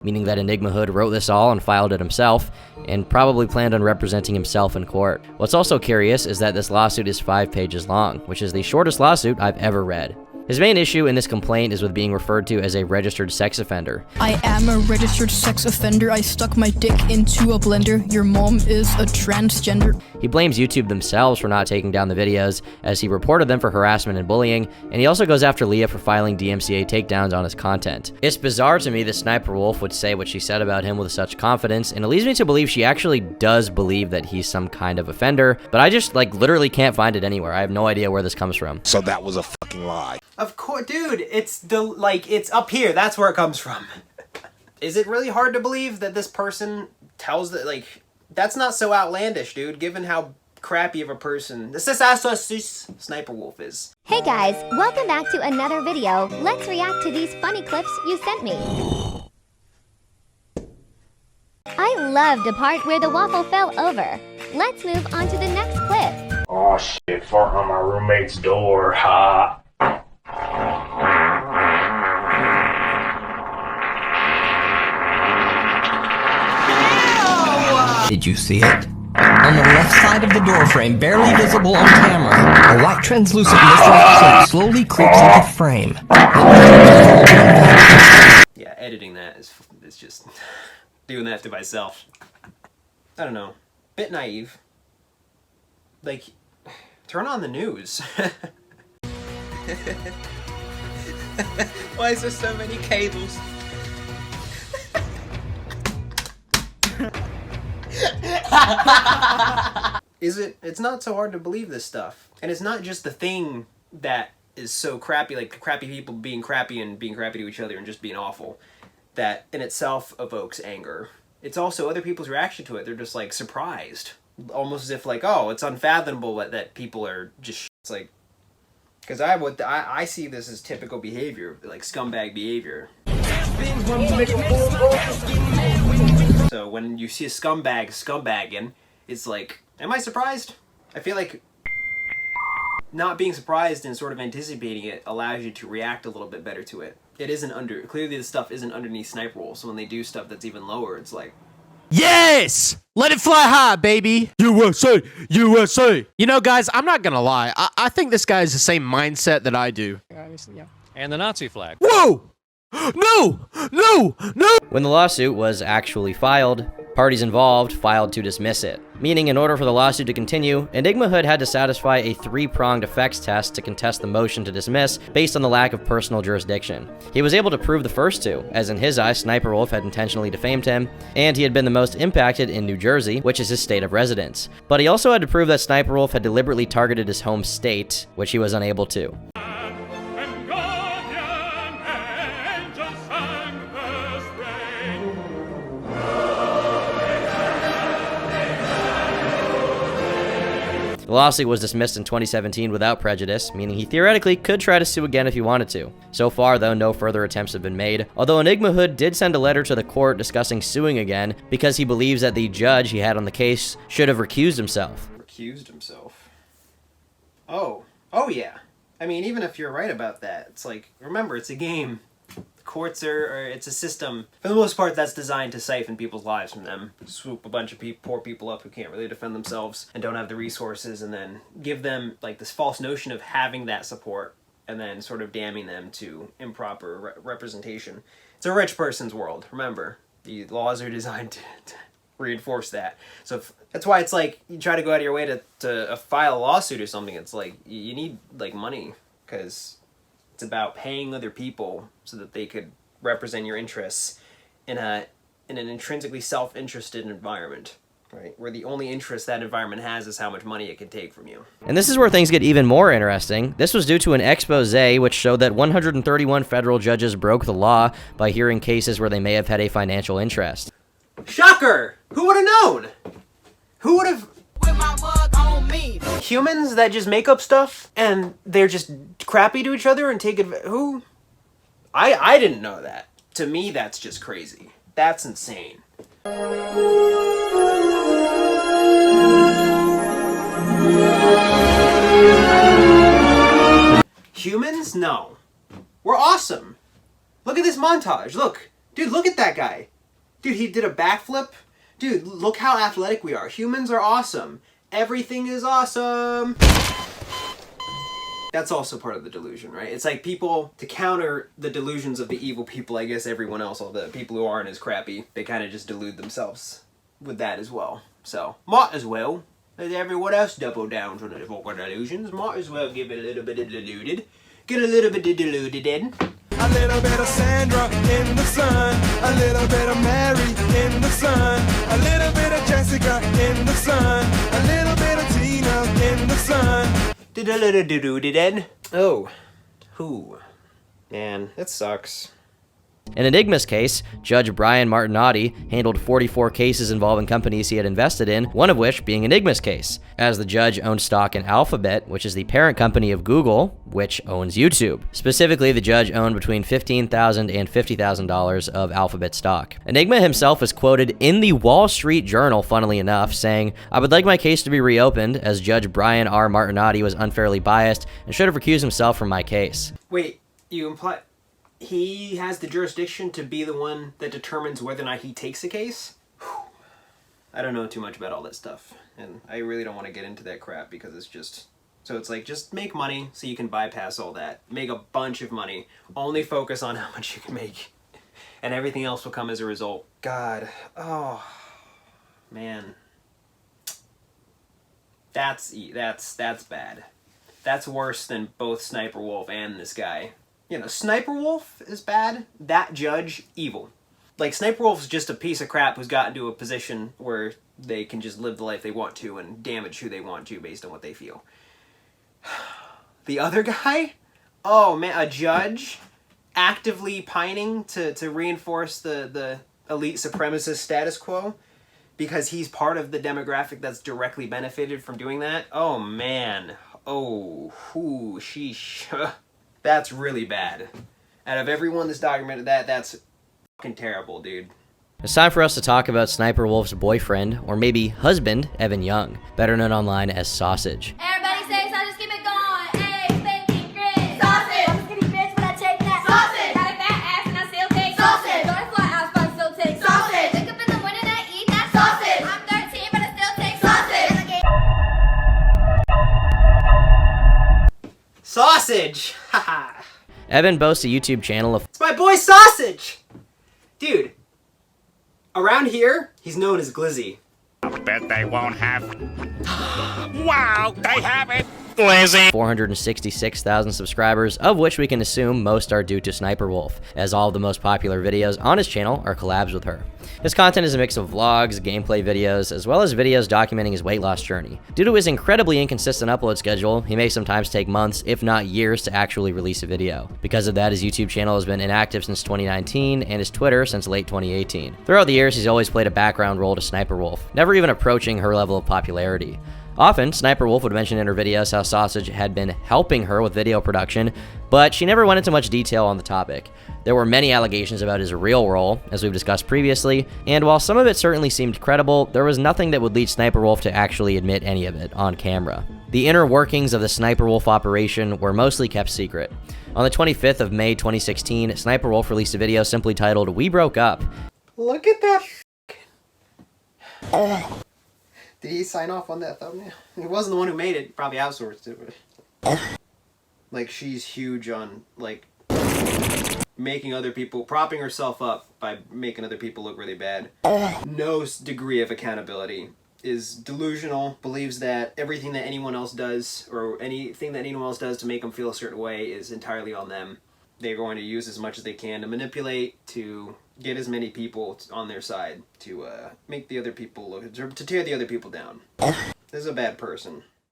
meaning that Enigma Hood wrote this all and filed it himself, and probably planned on representing himself in court. What's also curious is that this lawsuit is 5 pages long, which is the shortest lawsuit I've ever read. His main issue in this complaint is with being referred to as a registered sex offender. I am a registered sex offender. I stuck my dick into a blender. Your mom is a transgender. He blames YouTube themselves for not taking down the videos, as he reported them for harassment and bullying, and he also goes after Leah for filing DMCA takedowns on his content. It's bizarre to me that SSSniperWolf would say what she said about him with such confidence, and it leads me to believe she actually does believe that he's some kind of offender, but I just, literally can't find it anywhere. I have no idea where this comes from. So that was a fucking lie. Of course, dude, it's it's up here. That's where it comes from. Is it really hard to believe that this person tells that, that's not so outlandish, dude, given how crappy of a person this SSSniperWolf is. Hey guys, welcome back to another video. Let's react to these funny clips you sent me. I love the part where the waffle fell over. Let's move on to the next clip. Oh shit, fart on my roommate's door, ha. Did you see it? On the left side of the doorframe, barely visible on camera, a white translucent mist-like shape slowly creeps into frame. Yeah, editing that is just doing that to myself. I don't know. Bit naive. Turn on the news. Why is there so many cables? It's not so hard to believe this stuff. And it's not just the thing that is so crappy, like crappy people being crappy and being crappy to each other and just being awful, that in itself evokes anger. It's also other people's reaction to it. They're just surprised. Almost as if oh, it's unfathomable that people are just it's because I see this as typical behavior, scumbag behavior. So when you see a scumbagging, it's am I surprised? I feel like not being surprised and sort of anticipating it allows you to react a little bit better to it. It isn't clearly this stuff isn't underneath SSSniperWolf, so when they do stuff that's even lower, it's yes! Let it fly high, baby! USA! USA! You know, guys, I'm not gonna lie. I think this guy has the same mindset that I do. Yeah. And the Nazi flag. Whoa! No! No! No! When the lawsuit was actually filed, parties involved filed to dismiss it, meaning in order for the lawsuit to continue, Enigma Hood had to satisfy a 3-pronged effects test to contest the motion to dismiss based on the lack of personal jurisdiction. He was able to prove the first 2, as in his eyes, SSSniperWolf had intentionally defamed him, and he had been the most impacted in New Jersey, which is his state of residence. But he also had to prove that SSSniperWolf had deliberately targeted his home state, which he was unable to. The lawsuit was dismissed in 2017 without prejudice, meaning he theoretically could try to sue again if he wanted to. So far, though, no further attempts have been made, although Enigma Hood did send a letter to the court discussing suing again because he believes that the judge he had on the case should have recused himself. Recused himself? Oh yeah. I mean, even if you're right about that, it's remember, it's a game. Courts it's a system, for the most part, that's designed to siphon people's lives from them. Swoop a bunch of poor people up who can't really defend themselves and don't have the resources, and then give them this false notion of having that support, and then sort of damning them to improper representation. It's a rich person's world, remember. The laws are designed to reinforce that. So that's why it's you try to go out of your way to file a lawsuit or something, it's you need money, because it's about paying other people so that they could represent your interests in an intrinsically self-interested environment, right? Where the only interest that environment has is how much money it can take from you. And this is where things get even more interesting. This was due to an expose which showed that 131 federal judges broke the law by hearing cases where they may have had a financial interest. Shocker! Who would have known? Who would have... Humans that just make up stuff and they're just crappy to each other and take advantage. Who? I didn't know that. To me, that's just crazy. That's insane. Humans? No. We're awesome. Look at this montage. Look. Dude, look at that guy. Dude, he did a backflip. Dude, look how athletic we are. Humans are awesome. Everything is awesome. That's also part of the delusion, right? It's like people, to counter the delusions of the evil people, I guess everyone else, all the people who aren't as crappy, they kind of just delude themselves with that as well. So, might as well, as everyone else double down on the fucking delusions, might as well give it a little bit of deluded. Get a little bit of deluded in. A little bit of Sandra in the sun, a little bit of Mary in the sun, a little bit of Jessica in the sun, a little bit of Tina in the sun. Did a little deluded in. Oh, who? Man, that sucks. In Enigma's case, Judge Brian Martinotti handled 44 cases involving companies he had invested in, one of which being Enigma's case, as the judge owned stock in Alphabet, which is the parent company of Google, which owns YouTube. Specifically, the judge owned between $15,000 and $50,000 of Alphabet stock. Enigma himself is quoted in the Wall Street Journal, funnily enough, saying, "I would like my case to be reopened, as Judge Brian R. Martinotti was unfairly biased and should have recused himself from my case." Wait, you imply he has the jurisdiction to be the one that determines whether or not he takes a case? Whew. I don't know too much about all that stuff, and I really don't want to get into that crap because it's just... So it's like, just make money so you can bypass all that. Make a bunch of money. Only focus on how much you can make. And everything else will come as a result. God. Oh. Man. That's bad. That's worse than both SSniperWolf and this guy. You know, SSniperWolf is bad. That judge, evil. Like, SSniperWolf's just a piece of crap who's gotten to a position where they can just live the life they want to and damage who they want to based on what they feel. The other guy? Oh, man, a judge actively pining to reinforce the elite supremacist status quo because he's part of the demographic that's directly benefited from doing that? Oh, man. Oh, whoo, sheesh. That's really bad. Out of everyone that's documented that, that's fucking terrible, dude. It's time for us to talk about SSniperWolf's boyfriend, or maybe husband, Evan Young, better known online as Sausage. Everybody say sausage, keep it going. Hey, spanking grit. Sausage. I'm a skinny bitch, but I take that. Sausage. Got a fat ass and I still take sausage. Got a flat ass, but I still take sausage. Wake up in the morning and I eat that sausage. I'm 13, but I still take sausage. Sausage! Haha. Evan boasts a YouTube channel of... It's my boy Sausage! Dude, around here, he's known as Glizzy. I bet they won't have... Wow, they have it! Glizzy! 466,000 subscribers, of which we can assume most are due to SSniperWolf, as all of the most popular videos on his channel are collabs with her. His content is a mix of vlogs, gameplay videos, as well as videos documenting his weight loss journey. Due to his incredibly inconsistent upload schedule, he may sometimes take months, if not years, to actually release a video. Because of that, his YouTube channel has been inactive since 2019, and his Twitter since late 2018. Throughout the years, he's always played a background role to SSniperWolf, never even approaching her level of popularity. Often, SSniperWolf would mention in her videos how Sausage had been helping her with video production, but she never went into much detail on the topic. There were many allegations about his real role, as we've discussed previously, and while some of it certainly seemed credible, there was nothing that would lead SSniperWolf to actually admit any of it on camera. The inner workings of the SSniperWolf operation were mostly kept secret. On the 25th of May 2016, SSniperWolf released a video simply titled, "We Broke Up." Look at that. Did he sign off on that thumbnail? He wasn't the one who made it. Probably outsourced it. Like, she's huge on, like, making other people, propping herself up by making other people look really bad. No degree of accountability. Is delusional, believes that everything that anyone else does, or anything that anyone else does to make them feel a certain way is entirely on them. They're going to use as much as they can to manipulate, to get as many people on their side, to make the other people look, to tear the other people down. This is a bad person.